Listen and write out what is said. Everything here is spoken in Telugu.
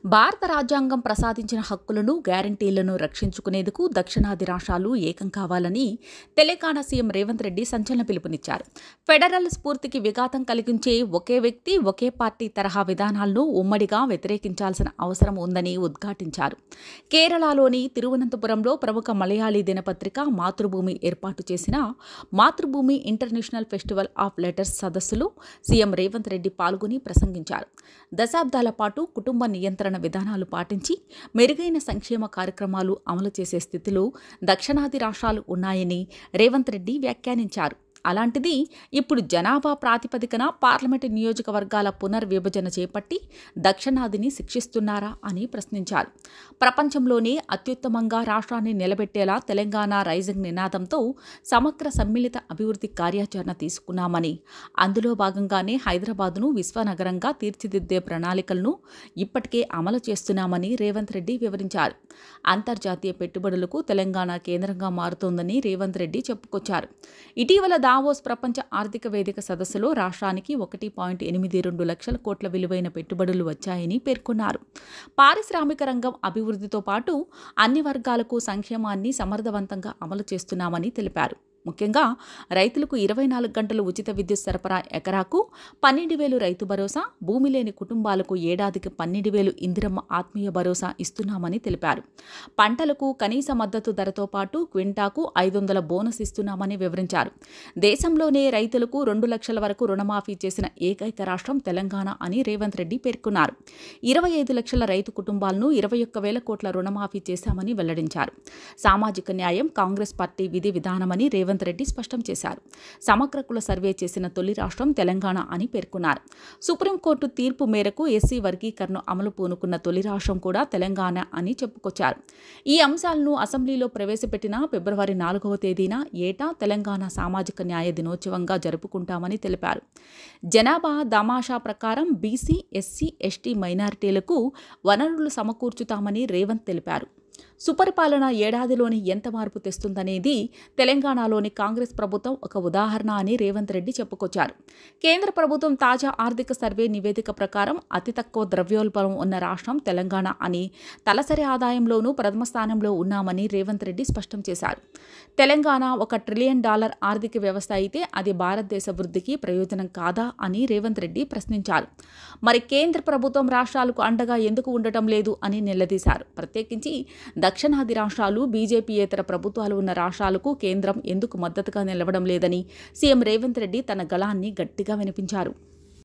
భారత రాజ్యాంగం ప్రసాదించిన హక్కులను, గ్యారంటీలను రక్షించుకునేందుకు దక్షిణాది రాష్ట్రాలు ఏకం కావాలని తెలంగాణ సీఎం రేవంత్ రెడ్డి సంచలన పిలుపునిచ్చారు. ఫెడరల్ స్ఫూర్తికి విఘాతం కలిగించే ఒకే వ్యక్తి, ఒకే పార్టీ తరహా విధానాలను ఉమ్మడిగా వ్యతిరేకించాల్సిన అవసరం ఉందని ఉద్ఘాటించారు. కేరళలోని తిరువనంతపురంలో ప్రముఖ మలయాళీ దినపత్రిక మాతృభూమి ఏర్పాటు చేసిన మాతృభూమి ఇంటర్నేషనల్ ఫెస్టివల్ ఆఫ్ లెటర్స్ సదస్సులో సీఎం రేవంత్ రెడ్డి పాల్గొని ప్రసంగించారు. దశాబ్దాల పాటు కుటుంబ నియంత్రణ విధానాలు పాటించి మెరుగైన సంక్షేమ కార్యక్రమాలు అమలు చేసే స్థితిలో దక్షిణాది రాష్ట్రాలు ఉన్నాయని రేవంత్ రెడ్డి వ్యాఖ్యానించారు. అలాంటిది ఇప్పుడు జనాభా ప్రాతిపదికన పార్లమెంటు నియోజకవర్గాల పునర్విభజన చేపట్టి దక్షిణాదిని శిక్షిస్తున్నారా అని ప్రశ్నించారు. ప్రపంచంలోనే అత్యుత్తమంగా రాష్ట్రాన్ని నిలబెట్టేలా తెలంగాణ రైజింగ్ నినాదంతో సమగ్ర సమ్మిళిత అభివృద్ధి కార్యాచరణ తీసుకున్నామని, అందులో భాగంగానే హైదరాబాద్ను విశ్వనగరంగా తీర్చిదిద్దే ప్రణాళికలను ఇప్పటికే అమలు చేస్తున్నామని రేవంత్ రెడ్డి వివరించారు. అంతర్జాతీయ పెట్టుబడులకు తెలంగాణ కేంద్రంగా మారుతోందని రేవంత్ రెడ్డి చెప్పుకొచ్చారు. ఇటీవల దావోస్ ప్రపంచ ఆర్థిక వేదిక సదస్సులో రాష్ట్రానికి 1.82 లక్షల కోట్ల విలువైన పెట్టుబడులు వచ్చాయని పేర్కొన్నారు. పారిశ్రామిక రంగం అభివృద్ధితో పాటు అన్ని వర్గాలకు సంక్షేమాన్ని సమర్థవంతంగా అమలు చేస్తున్నామని తెలిపారు. ముఖ్యంగా రైతులకు 24 గంటలు ఉచిత విద్యుత్ సరఫరా, ఎకరాకు 12,000 రైతు భరోసా, భూమి లేని కుటుంబాలకు ఏడాదికి 12,000 ఇందిరమ్మ ఆత్మీయ భరోసా ఇస్తున్నామని తెలిపారు. పంటలకు కనీస మద్దతు ధరతో పాటు క్వింటాకు 500 బోనస్ ఇస్తున్నామని వివరించారు. దేశంలోనే రైతులకు 2 లక్షల వరకు రుణమాఫీ చేసిన ఏకైక రాష్ట్రం తెలంగాణ అని రేవంత్ రెడ్డి పేర్కొన్నారు. 25 లక్షల రైతు కుటుంబాలను 21,000 కోట్ల రుణమాఫీ చేశామని వెల్లడించారు. సామాజిక న్యాయం కాంగ్రెస్ పార్టీ విధి విధానమని రేవంత్ రెడ్డి స్పష్టం చేశారు. సమగ్ర కుల సర్వే చేసిన తొలి రాష్ట్రం తెలంగాణ అని పేర్కొన్నారు. సుప్రీంకోర్టు తీర్పు మేరకు ఎస్సీ వర్గీకరణను అమలు పూనుకున్న తొలి రాష్ట్రం కూడా తెలంగాణ అని చెప్పుకొచ్చారు. ఈ అంశాలను అసెంబ్లీలో ప్రవేశపెట్టిన ఫిబ్రవరి 4వ తేదీన ఏటా తెలంగాణ సామాజిక న్యాయ దినోత్సవంగా జరుపుకుంటామని తెలిపారు. జనాభా దామాషా ప్రకారం బీసీ, ఎస్సీ, ఎస్టీ మైనారిటీలకు వనరులు సమకూర్చుతామని రేవంత్ తెలిపారు. సుపరిపాలన ఏడాదిలోని ఎంత మార్పు తెస్తుందనేది తెలంగాణలోని కాంగ్రెస్ ప్రభుత్వం ఒక ఉదాహరణ అని రేవంత్ రెడ్డి చెప్పుకొచ్చారు. కేంద్ర ప్రభుత్వం తాజా ఆర్థిక సర్వే నివేదిక ప్రకారం అతి తక్కువ ద్రవ్యోల్బణం ఉన్న రాష్ట్రం తెలంగాణ అని, తలసరి ఆదాయంలోనూ ప్రథమ స్థానంలో ఉన్నామని రేవంత్ రెడ్డి స్పష్టం చేశారు. తెలంగాణ $1 ట్రిలియన్ ఆర్థిక వ్యవస్థ అయితే అది భారతదేశ వృద్ధికి ప్రయోజనం కాదా అని రేవంత్ రెడ్డి ప్రశ్నించారు. మరి కేంద్ర ప్రభుత్వం రాష్ట్రాలకు అండగా ఎందుకు ఉండటం లేదు అని నిలదీశారు. ప్రత్యేకించి దక్షిణాది రాష్ట్రాలు, బీజేపీయేతర ప్రభుత్వాలు ఉన్న రాష్ట్రాలకు కేంద్రం ఎందుకు మద్దతుగా నిలవడం లేదని సీఎం రేవంత్ రెడ్డి తన గళాన్ని గట్టిగా వినిపించారు.